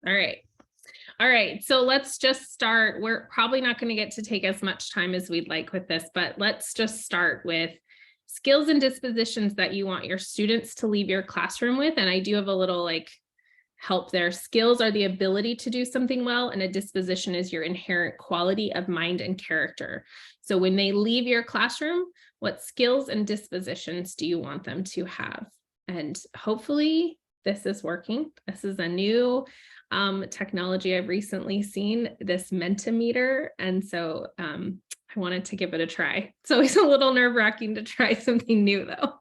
All right. All right, so let's just start. We're probably not going to get to take as much time as we'd like with this, but let's just start with skills and dispositions that you want your students to leave your classroom with. And I do have a little help there. Skills are the ability to do something well, and a disposition is your inherent quality of mind and character. So when they leave your classroom, what skills and dispositions do you want them to have? And hopefully this is working. This is a new technology I've recently seen, this Mentimeter. And so I wanted to give it a try. It's always a little nerve-wracking to try something new though.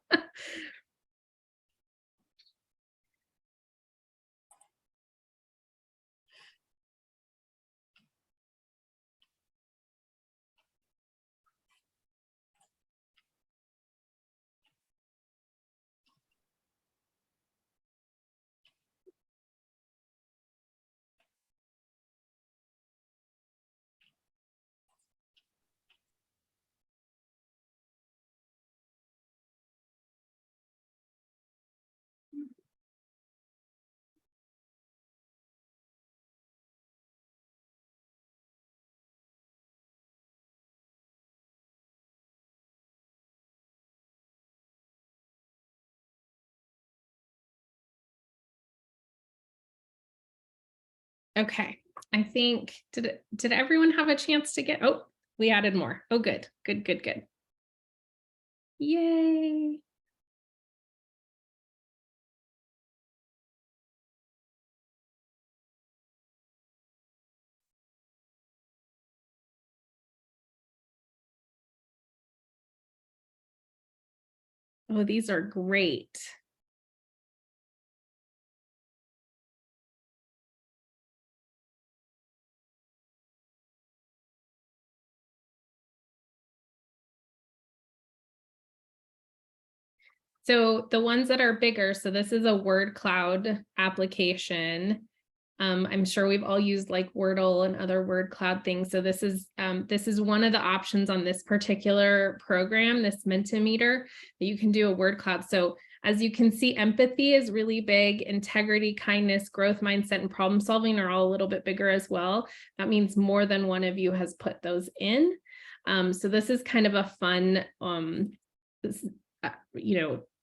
Okay, I think, did everyone have a chance to get, oh, we added more. Oh, good, good, good, good. Yay. Oh, these are great. So the ones that are bigger, so this is a word cloud application. I'm sure we've all used like Wordle and other word cloud things. So this is one of the options on this particular program, this Mentimeter, that you can do a word cloud. So as you can see, empathy is really big. Integrity, kindness, growth mindset, and problem solving are all a little bit bigger as well. That means more than one of you has put those in. So this is kind of a fun,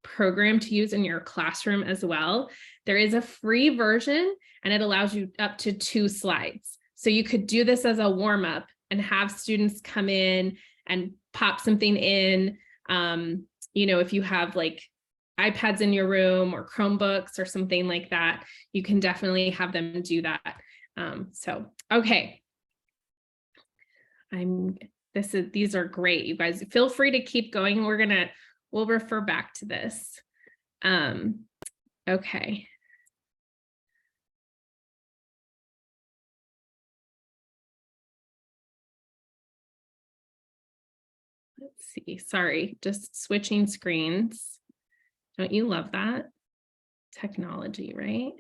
program to use in your classroom as well. There is a free version and it allows you up to 2 slides. So you could do this as a warm up and have students come in and pop something in. If you have like iPads in your room or Chromebooks or something like that, you can definitely have them do that. Okay. These are great. You guys feel free to keep going. We'll refer back to this. Okay. Let's see, sorry, just switching screens. Don't you love that? Technology, right?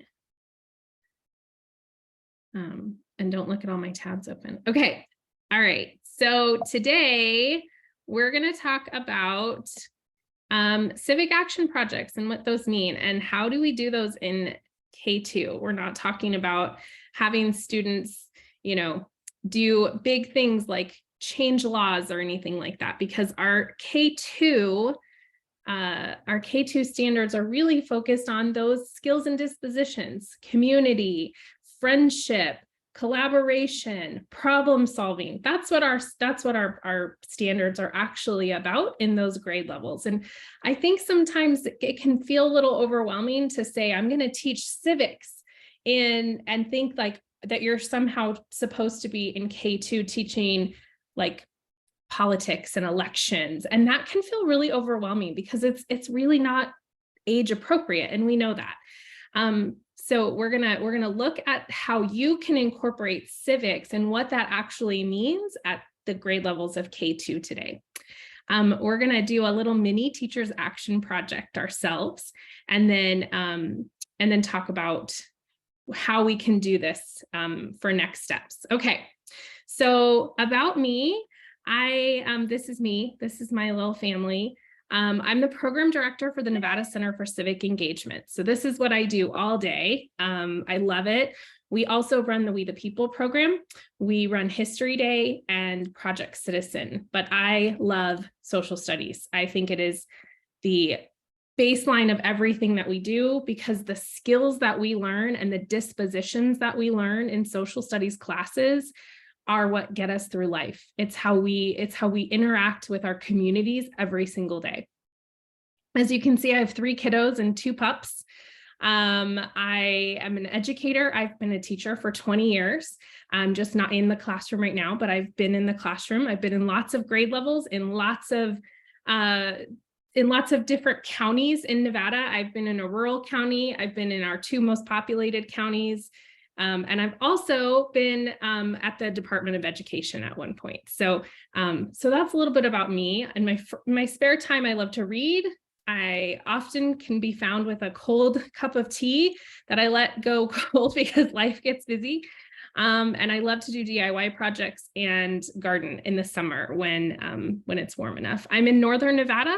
And don't look at all my tabs open. Okay, all right. So today we're gonna talk about civic action projects and what those mean and how do we do those in K2. We're not talking about having students, do big things like change laws or anything like that, because our K2 standards are really focused on those skills and dispositions: community, friendship, collaboration, problem solving. That's what our standards are actually about in those grade levels. And I think sometimes it can feel a little overwhelming to say, I'm going to teach civics and think like that you're somehow supposed to be in K2 teaching like politics and elections. And that can feel really overwhelming because it's really not age appropriate. And we know that. So we're gonna look at how you can incorporate civics and what that actually means at the grade levels of K2 today. We're gonna do a little mini teachers action project ourselves, and then talk about how we can do this for next steps. Okay, so about me, this is me. This is my little family. I'm the program director for the Nevada Center for Civic Engagement. So this is what I do all day. I love it. We also run the We the People program. We run History Day and Project Citizen, but I love social studies. I think it is the baseline of everything that we do, because the skills that we learn and the dispositions that we learn in social studies classes are what get us through life. It's how we interact with our communities every single day. As you can see, I have 3 kiddos and 2 pups. I am an educator. I've been a teacher for 20 years. I'm just not in the classroom right now, but I've been in the classroom. I've been in lots of grade levels, in lots of different counties in Nevada. I've been in a rural county. I've been in our 2 most populated counties. And I've also been at the Department of Education at one point. So that's a little bit about me. In my spare time, I love to read. I often can be found with a cold cup of tea that I let go cold because life gets busy. And I love to do DIY projects and garden in the summer when it's warm enough. I'm in Northern Nevada.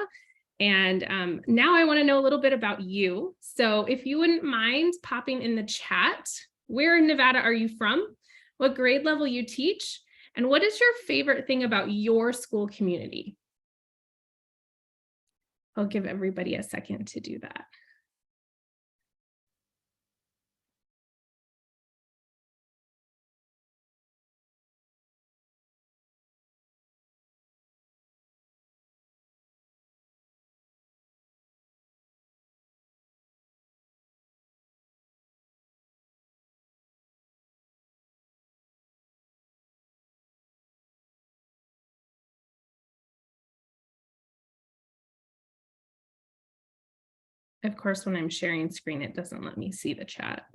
And now I want to know a little bit about you. So if you wouldn't mind popping in the chat, where in Nevada are you from? What grade level you teach? And what is your favorite thing about your school community? I'll give everybody a second to do that. Of course, when I'm sharing screen, it doesn't let me see the chat.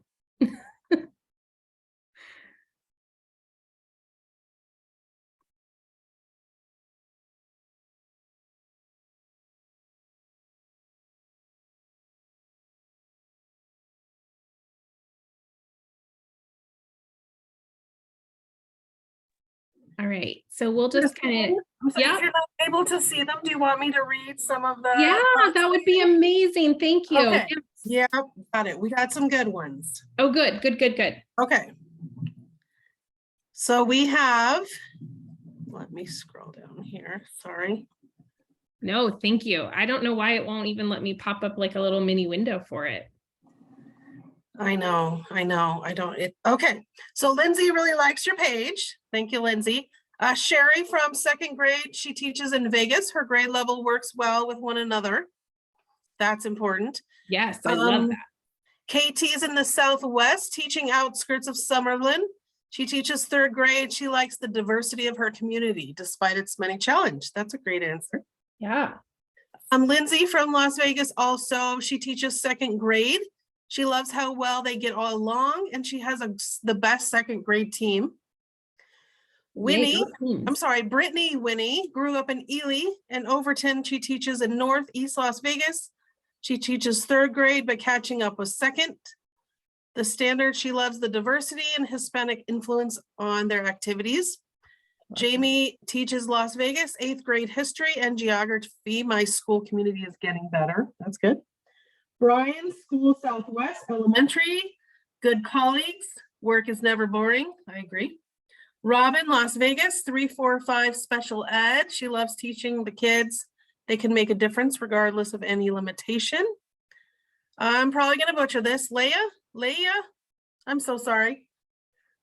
All right, so we'll just kind of, yeah. If you're not able to see them, do you want me to read some of the? Yeah, that would be amazing. Thank you. Okay. Yeah, got it. We got some good ones. Oh, good. Okay. So we have, let me scroll down here. Sorry. No, thank you. I don't know why it won't even let me pop up like a little mini window for it. I know. Okay. So Lindsay really likes your page. Thank you, Lindsay. Sherry from 2nd grade, she teaches in Vegas. Her grade level works well with one another. That's important. Yes, I love that. KT's in the Southwest, teaching outskirts of Summerlin. She teaches 3rd grade. She likes the diversity of her community, despite its many challenges. That's a great answer. Yeah. Lindsay from Las Vegas also, she teaches 2nd grade. She loves how well they get all along, and she has the best 2nd grade team. Brittany Winnie grew up in Ely and Overton. She teaches in Northeast Las Vegas. She teaches 3rd grade, but catching up with 2nd. The standard, she loves the diversity and Hispanic influence on their activities. Jamie teaches Las Vegas, 8th grade history and geography. My school community is getting better. That's good. Brian, School Southwest Elementary, good colleagues. Work is never boring. I agree. Robin, Las Vegas, 345 special ed. She loves teaching the kids. They can make a difference regardless of any limitation. I'm probably going to butcher this. Leia, I'm so sorry.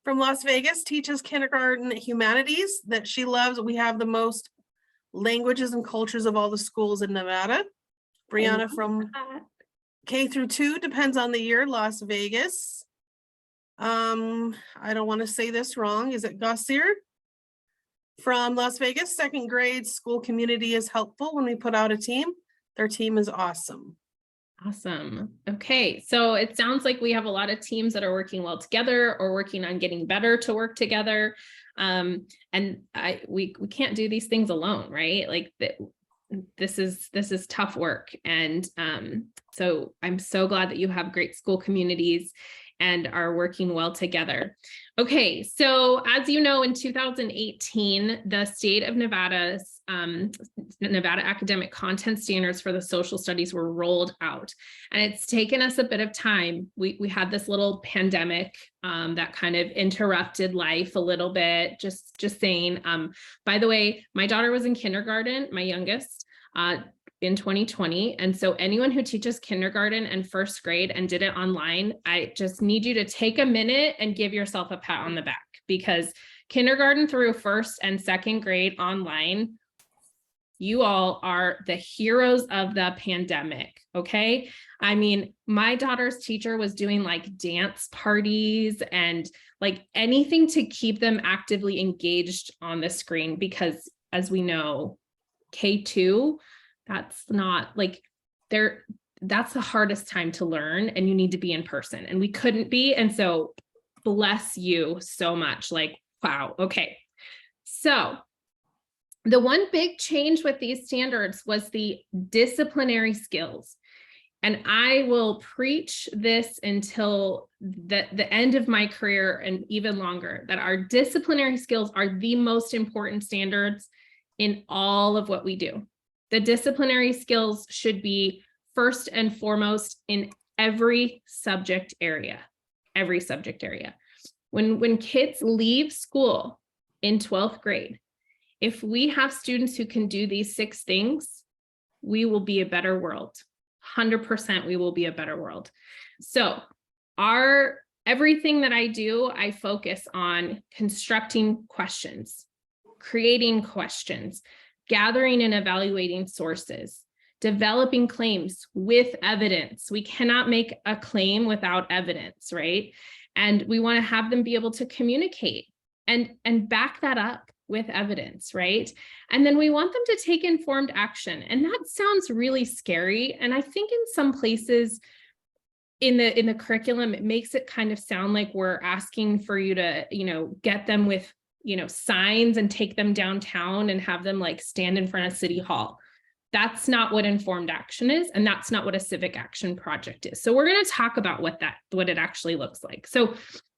From Las Vegas, teaches kindergarten humanities that she loves. We have the most languages and cultures of all the schools in Nevada. Brianna from K through 2, depends on the year, Las Vegas. I don't want to say this wrong. Is it Gossier? From Las Vegas, 2nd grade, school community is helpful when we put out a team. Their team is awesome. Awesome. Okay, so it sounds like we have a lot of teams that are working well together or working on getting better to work together. And we can't do these things alone, right? Like this is tough work. And so I'm so glad that you have great school communities. and are working well together. Okay, so as you know, in 2018, the state of Nevada's Nevada academic content standards for the social studies were rolled out. And it's taken us a bit of time. We had this little pandemic that kind of interrupted life a little bit, just saying. By the way, my daughter was in kindergarten, my youngest, in 2020. And so anyone who teaches kindergarten and first grade and did it online, I just need you to take a minute and give yourself a pat on the back, because kindergarten through first and second grade online, you all are the heroes of the pandemic. Okay. I mean, my daughter's teacher was doing like dance parties and like anything to keep them actively engaged on the screen, because as we know, K2, that's not like that's the hardest time to learn, and you need to be in person, and we couldn't be. And so bless you so much. Like, wow. Okay. So the one big change with these standards was the disciplinary skills. And I will preach this until the end of my career and even longer, that our disciplinary skills are the most important standards in all of what we do. The disciplinary skills should be first and foremost in every subject area, When kids leave school in 12th grade, if we have students who can do these 6 things, we will be a better world. 100% we will be a better world. So everything that I do, I focus on constructing questions, creating questions, gathering and evaluating sources, developing claims with evidence. We cannot make a claim without evidence, right? And we want to have them be able to communicate and back that up with evidence, right? And then we want them to take informed action. And that sounds really scary. And I think in some places in the curriculum, it makes it kind of sound like we're asking for you to, get them with signs and take them downtown and have them like stand in front of City Hall. That's not what informed action is. And that's not what a civic action project is. So we're going to talk about what it actually looks like. So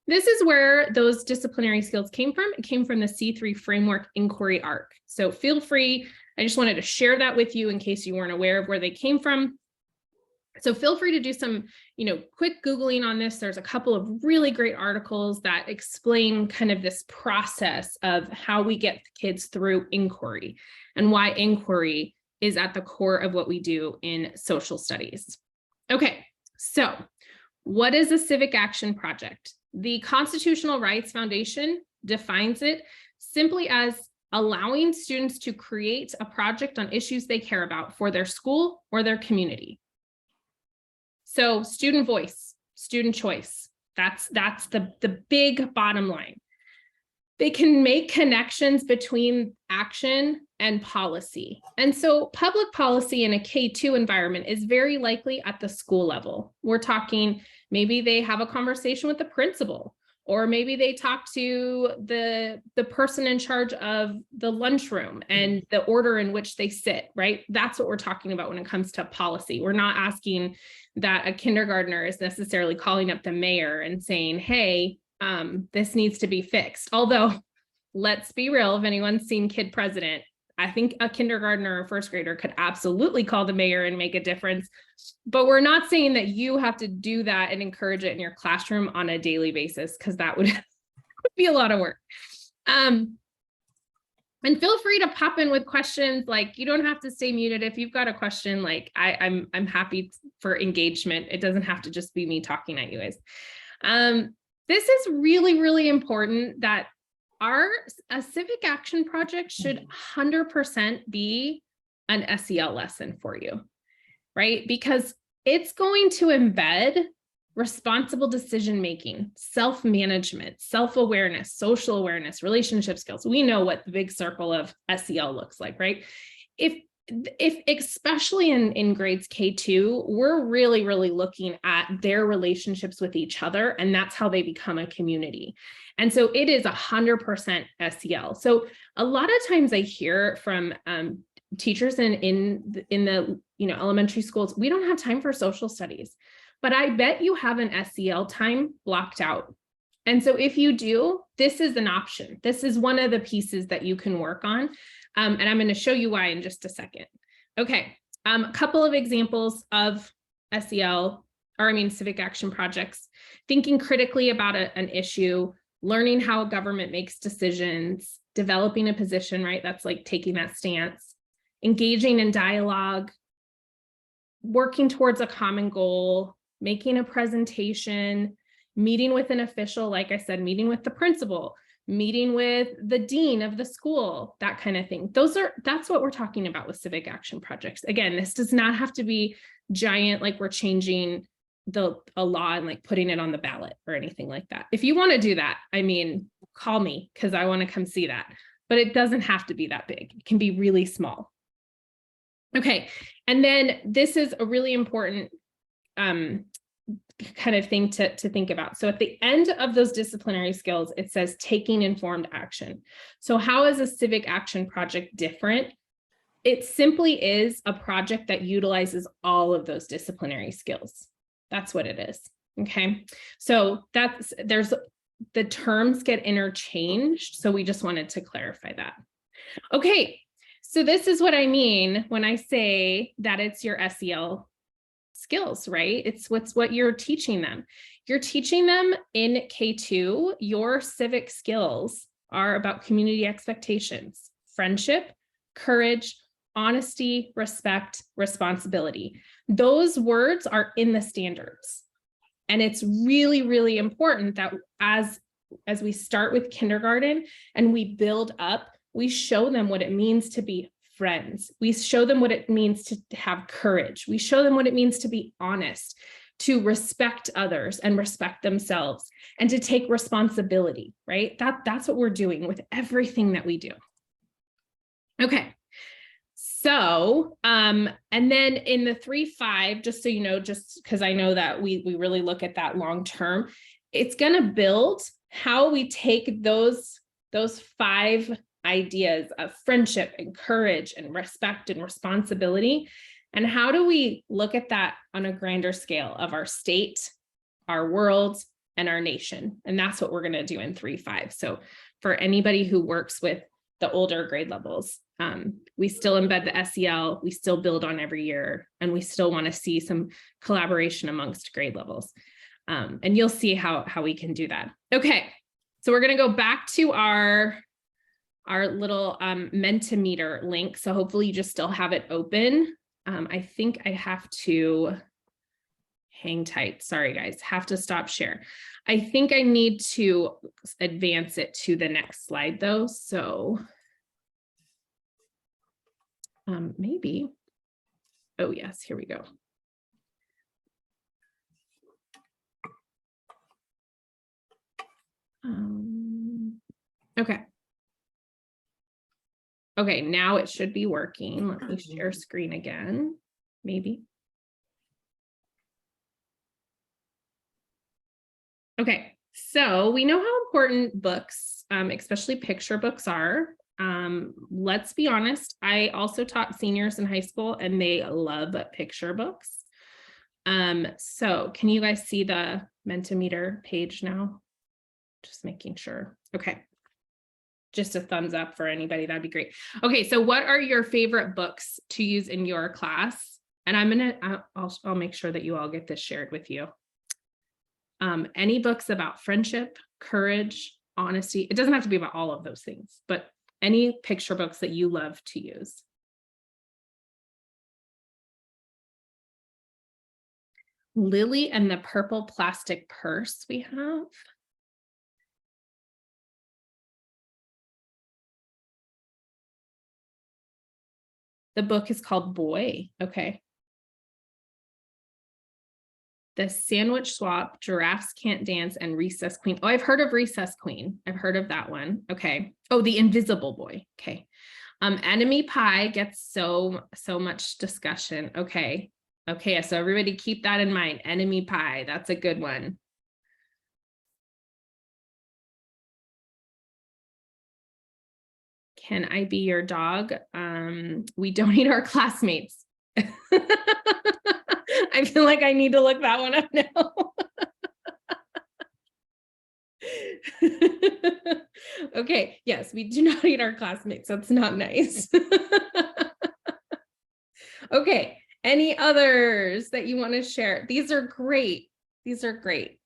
this is where those disciplinary skills came from. It came from the C3 framework inquiry arc. So feel free. I just wanted to share that with you in case you weren't aware of where they came from. So feel free to do some, quick Googling on this. There's a couple of really great articles that explain kind of this process of how we get kids through inquiry and why inquiry is at the core of what we do in social studies. Okay, so what is a civic action project? The Constitutional Rights Foundation defines it simply as allowing students to create a project on issues they care about for their school or their community. So student voice, student choice, that's the big bottom line. They can make connections between action and policy. And so public policy in a K2 environment is very likely at the school level. We're talking, maybe they have a conversation with the principal, or maybe they talk to the person in charge of the lunchroom and the order in which they sit, right? That's what we're talking about when it comes to policy. We're not asking that a kindergartner is necessarily calling up the mayor and saying, hey, this needs to be fixed. Although, let's be real, if anyone's seen Kid President, I think a kindergartner or first grader could absolutely call the mayor and make a difference. But we're not saying that you have to do that and encourage it in your classroom on a daily basis, because that would be a lot of work. And feel free to pop in with questions. Like, you don't have to stay muted. If you've got a question, like I'm happy for engagement. It doesn't have to just be me talking at you guys. This is really, really important, that a civic action project should 100% be an SEL lesson for you, right? Because it's going to embed responsible decision-making, self-management, self-awareness, social awareness, relationship skills. We know what the big circle of SEL looks like, right? If especially in grades K2, we're really, really looking at their relationships with each other, and that's how they become a community. And so it is 100% SEL. So a lot of times I hear from teachers in the elementary schools, we don't have time for social studies. but I bet you have an SEL time blocked out. And so if you do, this is an option. This is one of the pieces that you can work on. And I'm going to show you why in just a second. Okay, a couple of examples of SEL, or I mean civic action projects: thinking critically about an issue, learning how a government makes decisions, developing a position, right? That's like taking that stance, engaging in dialogue, working towards a common goal, making a presentation, meeting with an official, like I said, meeting with the principal, meeting with the dean of the school, that kind of thing. That's what we're talking about with civic action projects. Again, this does not have to be giant, like we're changing a law and like putting it on the ballot or anything like that. If you want to do that, I mean, call me because I want to come see that, but it doesn't have to be that big. It can be really small. Okay, and then this is a really important kind of thing to think about. So at the end of those disciplinary skills, it says taking informed action. So how is a civic action project different? It simply is a project that utilizes all of those disciplinary skills. That's what it is. Okay, so the terms get interchanged. So we just wanted to clarify that. Okay, so this is what I mean when I say that it's your SEL skills, right? It's what you're teaching them. You're teaching them in K2, your civic skills are about community expectations, friendship, courage, honesty, respect, responsibility. Those words are in the standards. And it's really, really important that as we start with kindergarten and we build up, we show them what it means to be friends. We show them what it means to have courage. We show them what it means to be honest, to respect others and respect themselves, and to take responsibility, right? That's what we're doing with everything that we do. Okay. So, and then in the 3-5, just so you know, just because I know that we really look at that long term, it's going to build how we take those 5 ideas of friendship and courage and respect and responsibility, and how do we look at that on a grander scale of our state, our world, and our nation. And that's what we're going to do in 3-5. So for anybody who works with the older grade levels, we still embed the SEL, we still build on every year, and we still want to see some collaboration amongst grade levels. And you'll see how we can do that. Okay, so we're going to go back to our little Mentimeter link. So hopefully you just still have it open. I think I have to hang tight. Sorry, guys, have to stop share. I think I need to advance it to the next slide though. So maybe, oh yes, here we go. Okay. Okay, now it should be working. Let me share screen again, maybe. Okay, so we know how important books, especially picture books, are. Let's be honest, I also taught seniors in high school and they love picture books. So can you guys see the Mentimeter page now? Just making sure. Okay. Just a thumbs up for anybody, that'd be great. Okay, so what are your favorite books to use in your class? And I'll make sure that you all get this shared with you. Any books about friendship, courage, honesty. It doesn't have to be about all of those things, but any picture books that you love to use. Lily and the Purple Plastic Purse we have. The book is called Boy. Okay. The Sandwich Swap, Giraffes Can't Dance, and Recess Queen. Oh, I've heard of Recess Queen. I've heard of that one. Okay. Oh, The Invisible Boy. Okay. Enemy Pie gets so much discussion. Okay. Okay, so everybody keep that in mind. Enemy Pie, that's a good one. Can I be your dog? We don't need our classmates. I feel like I need to look that one up now. Okay, yes, we do not eat our classmates. That's not nice. Okay, any others that you want to share? These are great. These are great.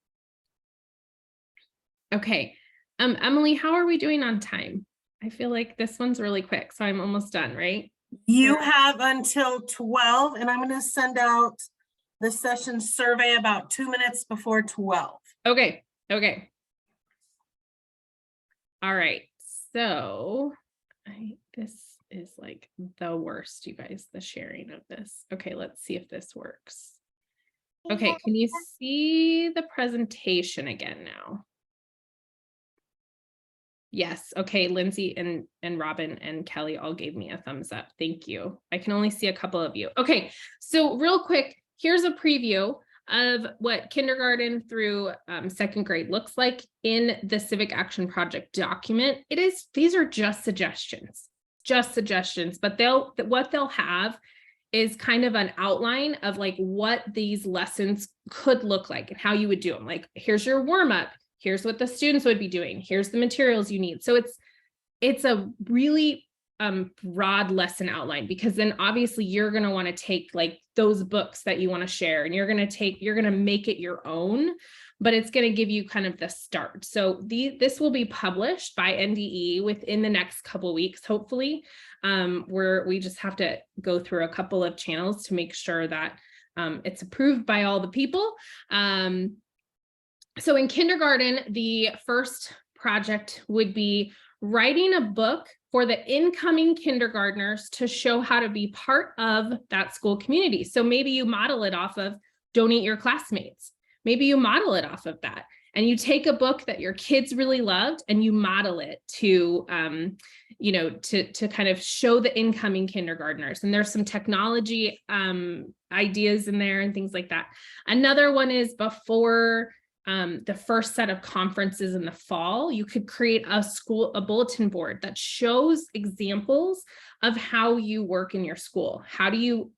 Okay, Emily, how are we doing on time? I feel like this one's really quick, so I'm almost done, right? You have until 12, and I'm going to send out the session survey about 2 minutes before 12. Okay, okay. All right, so this is like the worst, you guys, the sharing of this. Okay, let's see if this works. Okay, can you see the presentation again now? Yes, okay, Lindsay and Robin and Kelly all gave me a thumbs up. Thank you. I can only see a couple of you. Okay, so real quick, here's a preview of what kindergarten through second grade looks like in the Civic Action Project document. These are just suggestions, but what they'll have is kind of an outline of like what these lessons could look like and how you would do them. Like, here's your warm up. Here's what the students would be doing. Here's the materials you need. So it's a really broad lesson outline, because then obviously you're going to want to take like those books that you want to share, and you're going to make it your own, but it's going to give you kind of the start. So this will be published by NDE within the next couple of weeks, hopefully. We just have to go through a couple of channels to make sure that it's approved by all the people. So in kindergarten, the first project would be writing a book for the incoming kindergartners to show how to be part of that school community. So maybe you model it off of Don't Eat Your Classmates. Maybe you model it off of that. And you take a book that your kids really loved and you model it to, to kind of show the incoming kindergartners. And there's some technology ideas in there and things like that. Another one is before the first set of conferences in the fall, you could create a bulletin board that shows examples of how you work in your school. How do you,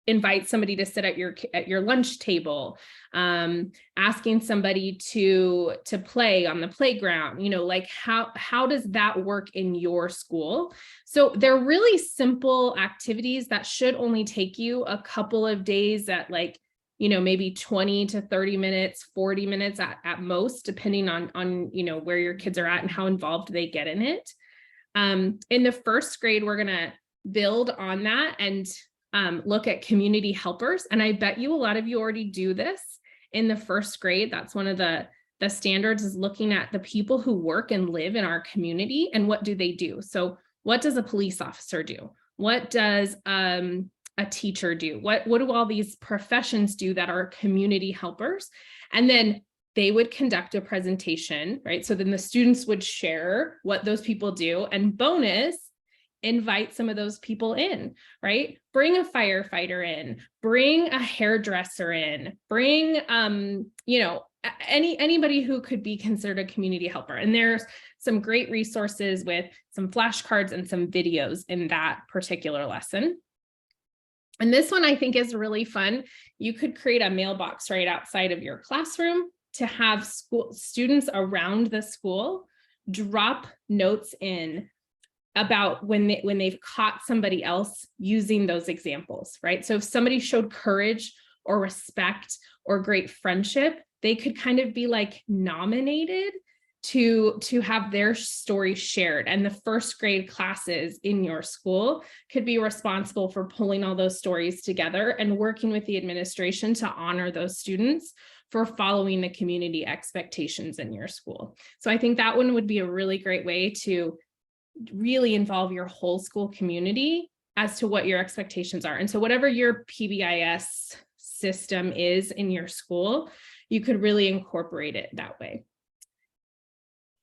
invite somebody to sit at your lunch table, asking somebody to play on the playground, like how does that work in your school? So they're really simple activities that should only take you a couple of days at like, maybe 20 to 30 minutes, 40 minutes at most, depending on where your kids are at and how involved they get in it. In the first grade, we're going to build on that and look at community helpers. And I bet you a lot of you already do this in the first grade. That's one of the standards, is looking at the people who work and live in our community and what do they do. So what does a police officer do? What does a teacher do? What do all these professions do that are community helpers? And then they would conduct a presentation, right? So then the students would share what those people do, and bonus, invite some of those people in, right? Bring a firefighter in, bring a hairdresser in, bring, anybody who could be considered a community helper. And there's some great resources with some flashcards and some videos in that particular lesson. And this one I think is really fun. You could create a mailbox right outside of your classroom to have students around the school drop notes in about when they've caught somebody else using those examples, right? So if somebody showed courage or respect or great friendship, they could kind of be like nominated to have their story shared. And the first grade classes in your school could be responsible for pulling all those stories together and working with the administration to honor those students for following the community expectations in your school. So I think that one would be a really great way to really involve your whole school community as to what your expectations are. And so whatever your PBIS system is in your school, you could really incorporate it that way.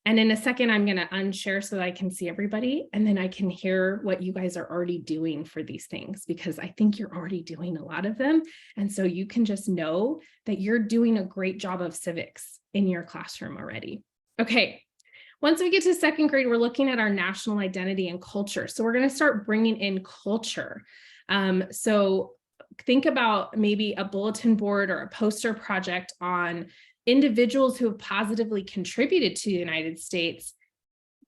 And in a second, I'm going to unshare so that I can see everybody, and then I can hear what you guys are already doing for these things, because I think you're already doing a lot of them. And so you can just know that you're doing a great job of civics in your classroom already. Okay. Once we get to second grade, we're looking at our national identity and culture. So we're going to start bringing in culture. So think about maybe a bulletin board or a poster project on individuals who have positively contributed to the United States,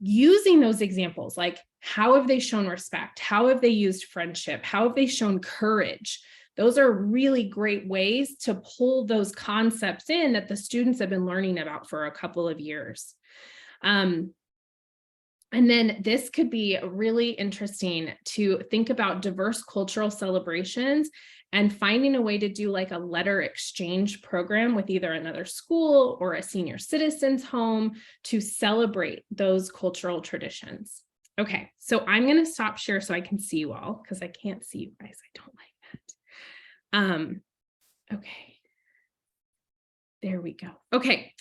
using those examples, like how have they shown respect? How have they used friendship? How have they shown courage? Those are really great ways to pull those concepts in that the students have been learning about for a couple of years. And then this could be really interesting to think about diverse cultural celebrations and finding a way to do like a letter exchange program with either another school or a senior citizen's home to celebrate those cultural traditions. Okay, so I'm going to stop share so I can see you all because I can't see you guys. I don't like that. Okay. There we go. Okay.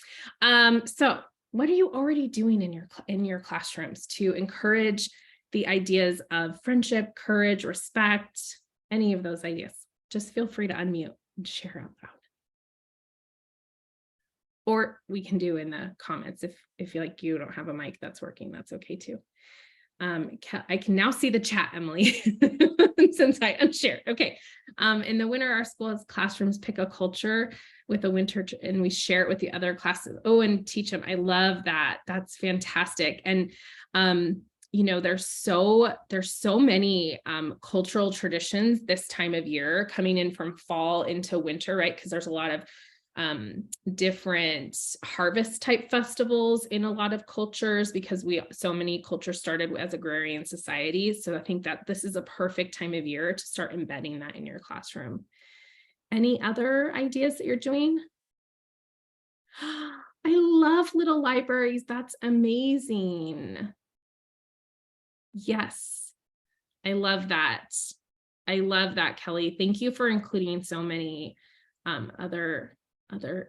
So what are you already doing in your classrooms to encourage the ideas of friendship, courage, respect, any of those ideas? Just feel free to unmute and share out loud. Or we can do in the comments if you like you don't have a mic that's working, that's okay too. I can now see the chat, Emily, since I unshared. Okay. In the winter, our school has classrooms pick a culture with a winter, and we share it with the other classes. Oh, and teach them. I love that. That's fantastic. And, you know, there's so many cultural traditions this time of year coming in from fall into winter, right? Because there's a lot of different harvest type festivals in a lot of cultures because so many cultures started as agrarian societies. So I think that this is a perfect time of year to start embedding that in your classroom. Any other ideas that you're doing? I love little libraries. That's amazing. Yes, I love that. I love that, Kelly. Thank you for including so many other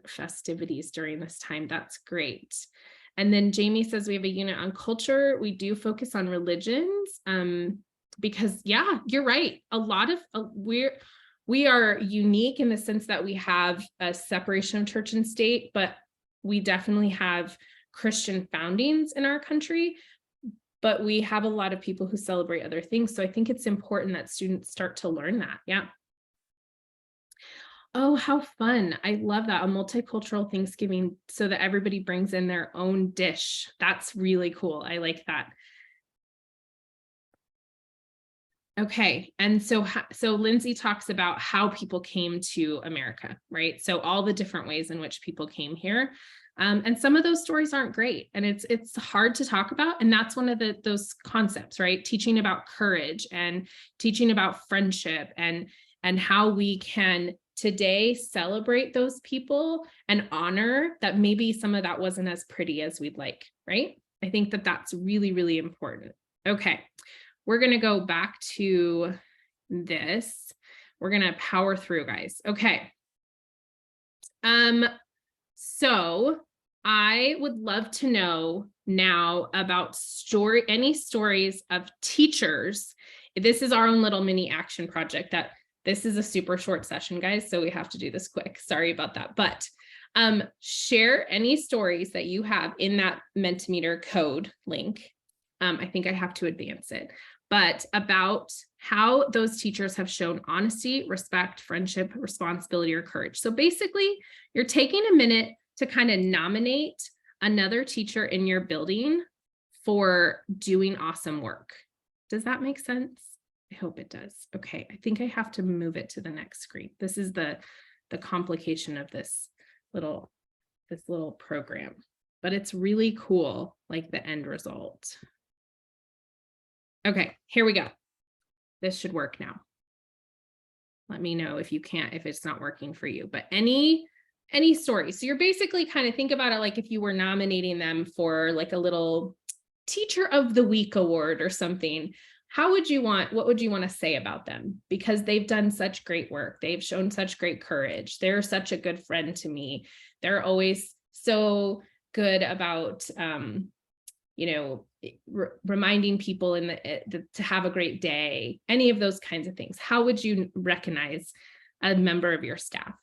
festivities during this time. That's great. And then Jamie says we have a unit on culture. We do focus on religions because yeah, you're right. A lot of we are unique in the sense that we have a separation of church and state, but we definitely have Christian foundings in our country, but we have a lot of people who celebrate other things. So I think it's important that students start to learn that. Yeah. Oh, how fun. I love that. A multicultural Thanksgiving so that everybody brings in their own dish. That's really cool. I like that. Okay. And so Lindsay talks about how people came to America, right? So all the different ways in which people came here. And some of those stories aren't great and it's hard to talk about. And that's one of those concepts, right? Teaching about courage and teaching about friendship and how we can today celebrate those people and honor that maybe some of that wasn't as pretty as we'd like, right? I think that that's really, really important. Okay, we're going to go back to this. We're going to power through, guys. Okay. So I would love to know now about any stories of teachers. This is our own little mini action project that this is a super short session, guys, so we have to do this quick. Sorry about that. But share any stories that you have in that Mentimeter code link. I think I have to advance it, but about how those teachers have shown honesty, respect, friendship, responsibility, or courage. So basically, you're taking a minute to kind of nominate another teacher in your building for doing awesome work. Does that make sense? I hope it does. Okay, I think I have to move it to the next screen. This is the complication of this little program, but it's really cool, like the end result. Okay, here we go. This should work now. Let me know if it's not working for you, but any story. So you're basically kind of think about it like if you were nominating them for like a little Teacher of the Week award or something. What would you want to say about them? Because they've done such great work. They've shown such great courage. They're such a good friend to me. They're always so good about, reminding people to have a great day, any of those kinds of things. How would you recognize a member of your staff?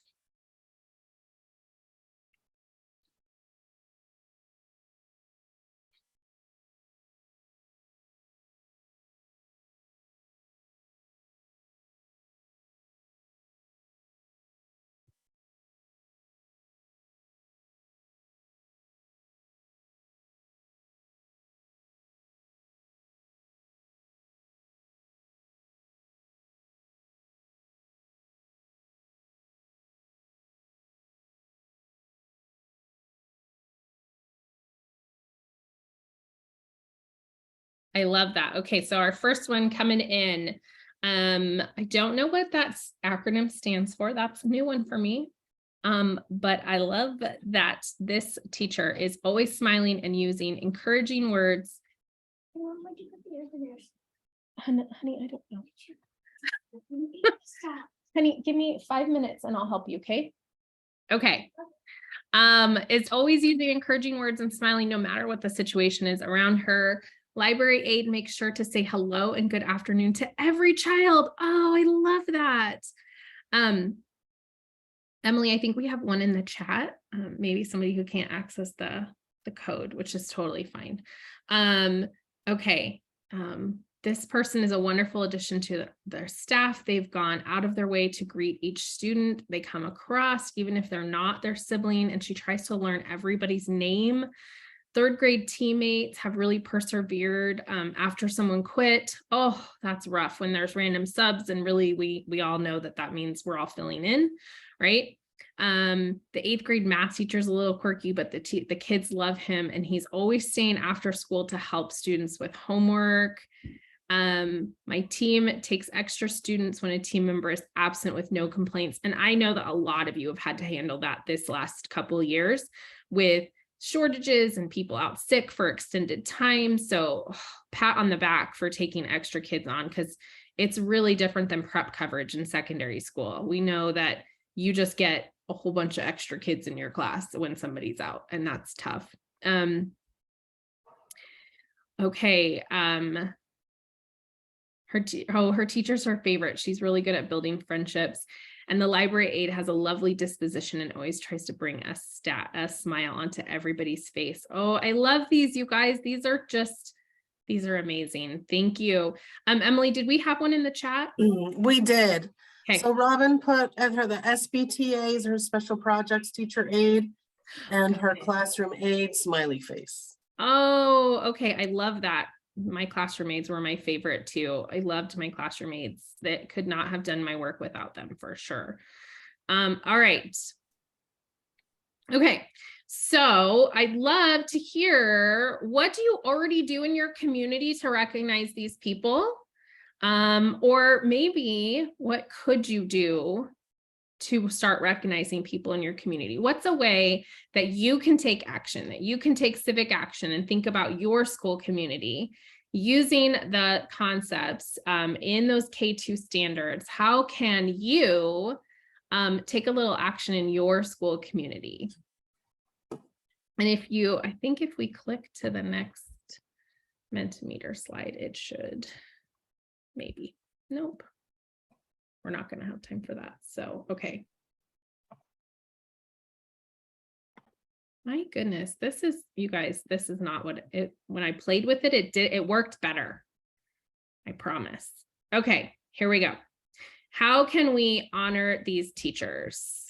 I love that. Okay, so our first one coming in. I don't know what that acronym stands for. That's a new one for me. But I love that this teacher is always smiling and using encouraging words. Honey, I don't know. Honey, give me 5 minutes and I'll help you, okay? Okay. It's always using encouraging words and smiling no matter what the situation is around her. Library aide makes sure to say hello and good afternoon to every child. Oh, I love that. Emily, I think we have one in the chat. Maybe somebody who can't access the code, which is totally fine. Okay. This person is a wonderful addition to their staff. They've gone out of their way to greet each student they come across, even if they're not their sibling, and she tries to learn everybody's name. Third grade teammates have really persevered after someone quit. Oh, that's rough when there's random subs, and really we all know that means we're all filling in, right? The 8th grade math teacher is a little quirky, but the kids love him, and he's always staying after school to help students with homework. My team takes extra students when a team member is absent with no complaints. And I know that a lot of you have had to handle that this last couple of years with shortages and people out sick for extended time. So pat on the back for taking extra kids on, because it's really different than prep coverage in secondary school. We know that you just get a whole bunch of extra kids in your class when somebody's out, and that's tough. Okay. Her teacher's her favorite. She's really good at building friendships. And the library aide has a lovely disposition and always tries to bring a smile onto everybody's face. Oh, I love these, you guys. These are amazing. Thank you. Emily, did we have one in the chat? We did. Okay. So Robin put at her the SBTAs, her special projects teacher aide, and her classroom aide smiley face. Oh, okay. I love that. My classroom aides were my favorite too. I loved my classroom aides. That could not have done my work without them for sure. All right. Okay. So I'd love to hear, what do you already do in your community to recognize these people? Or maybe what could you do to start recognizing people in your community? What's a way that you can take action, that you can take civic action and think about your school community using the concepts in those K-2 standards? How can you take a little action in your school community? And I think if we click to the next Mentimeter slide, it should maybe, nope. We're not going to have time for that. So, okay. My goodness, you guys, this is not what when I played with it, it worked better. I promise. Okay, here we go. How can we honor these teachers?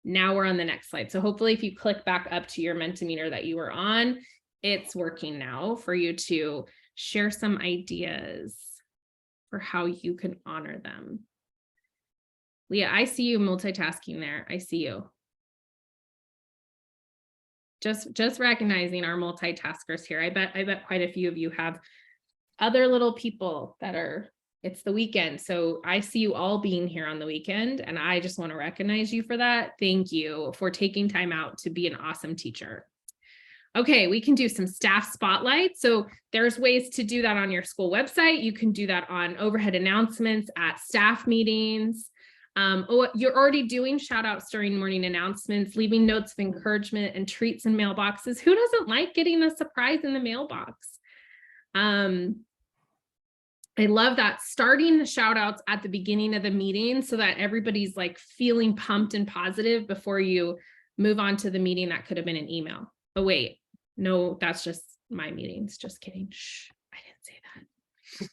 Now we're on the next slide. So hopefully if you click back up to your Mentimeter that you were on, it's working now for you to share some ideas for how you can honor them. Leah, I see you multitasking there. I see you. Just recognizing our multitaskers here. I bet quite a few of you have other little people that it's the weekend. So I see you all being here on the weekend, and I just want to recognize you for that. Thank you for taking time out to be an awesome teacher. Okay, we can do some staff spotlight. So there's ways to do that on your school website. You can do that on overhead announcements at staff meetings. You're already doing shout outs during morning announcements, leaving notes of encouragement and treats in mailboxes. Who doesn't like getting a surprise in the mailbox? I love that, starting the shout outs at the beginning of the meeting so that everybody's like feeling pumped and positive before you move on to the meeting. That could have been an email. Oh, wait, no, that's just my meetings. Just kidding. Shh, I didn't say that.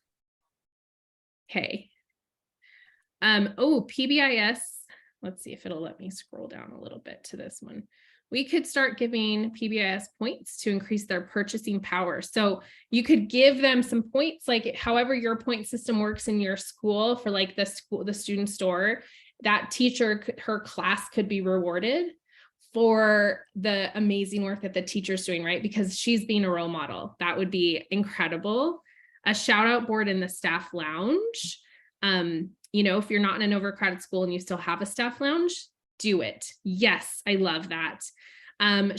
Okay. Oh, PBIS. Let's see if it'll let me scroll down a little bit to this one. We could start giving PBIS points to increase their purchasing power. So you could give them some points, like however your point system works in your school for like the student store, that teacher, her class could be rewarded for the amazing work that the teacher's doing, right? Because she's being a role model. That would be incredible. a shout out board in the staff lounge. You know, if you're not in an overcrowded school and you still have a staff lounge, do it. Yes, I love that.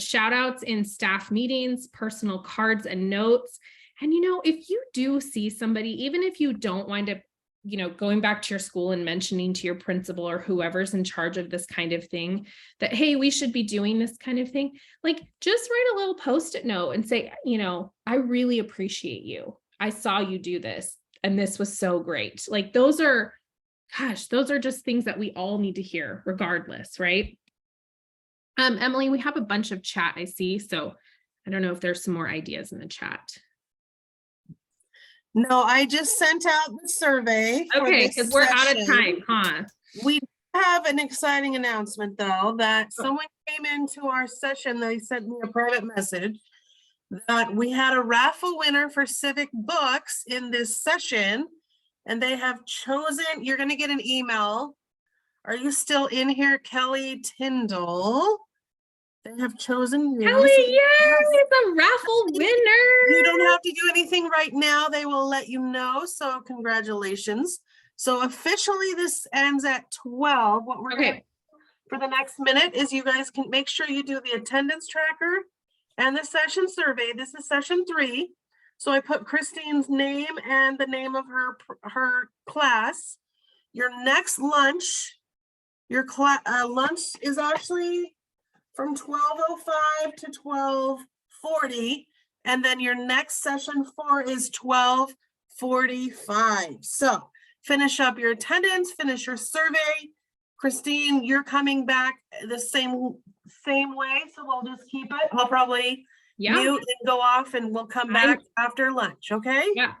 Shout outs in staff meetings, personal cards and notes. And, you know, if you do see somebody, even if you don't wind up, you know, going back to your school and mentioning to your principal or whoever's in charge of this kind of thing that, hey, we should be doing this kind of thing, like just write a little post-it note and say, you know, I really appreciate you. I saw you do this and this was so great. Like those are, gosh, those are just things that we all need to hear regardless, right? Emily, we have a bunch of chat I see, so I don't know if there's some more ideas in the chat. No, I just sent out the survey. Okay, because we're out of time, huh? We have an exciting announcement though, that someone came into our session, they sent me a private message that we had a raffle winner for civic books in this session, and they have chosen, you're going to get an email. Are you still in here, Kelly Tyndall? They have chosen you. Kelly, yes, it's a raffle winner. You don't have to do anything right now. They will let you know. So congratulations. So officially this ends at 12. What we're going to do for the next minute is you guys can make sure you do the attendance tracker and the session survey. This is session 3. So I put Christine's name and the name of her class. Your next lunch, your lunch is actually from 12:05 to 12:40, and then your next session 4 is 12:45. So finish up your attendance, finish your survey. Christine, you're coming back the same way, so we'll just keep it. I'll probably mute and go off, and we'll come back after lunch, okay? Yeah.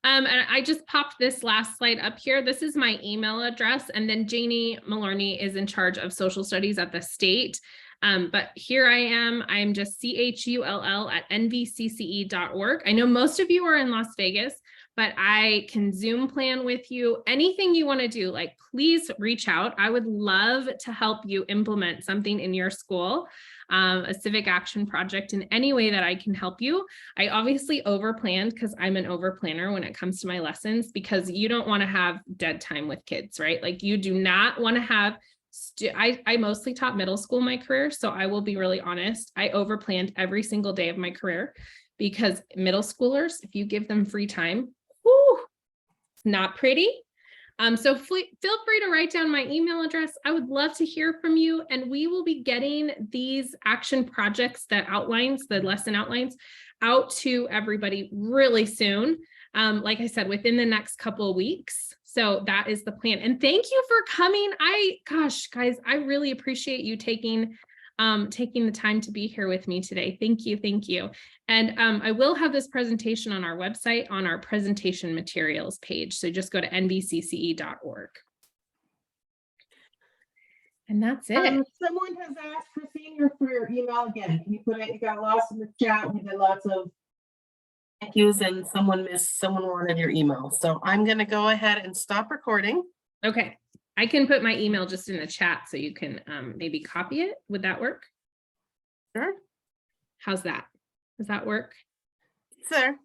And I just popped this last slide up here. This is my email address, and then Janie Maloney is in charge of social studies at the state. But here I am. I'm just chull@nvcce.org. I know most of you are in Las Vegas, but I can Zoom plan with you. Anything you want to do, like, please reach out. I would love to help you implement something in your school, a civic action project in any way that I can help you. I obviously overplanned because I'm an overplanner when it comes to my lessons, because you don't want to have dead time with kids, right? Like you do not want to have I mostly taught middle school my career, so I will be really honest. I overplanned every single day of my career because middle schoolers, if you give them free time, whoo, not pretty. So feel free to write down my email address. I would love to hear from you, and we will be getting these action projects that outlines, the lesson outlines, out to everybody really soon. Like I said, within the next couple of weeks. So that is the plan. And thank you for coming. Gosh, guys, I really appreciate you taking the time to be here with me today. Thank you. Thank you. And I will have this presentation on our website on our presentation materials page. So just go to nvcce.org. And that's it. Someone has asked Christine for your email again. Can you put it? You got lost in the chat. We did lots of thank yous, and someone wanted your email. So I'm going to go ahead and stop recording. Okay. I can put my email just in the chat so you can maybe copy it. Would that work? Sure. How's that? Does that work? Sir.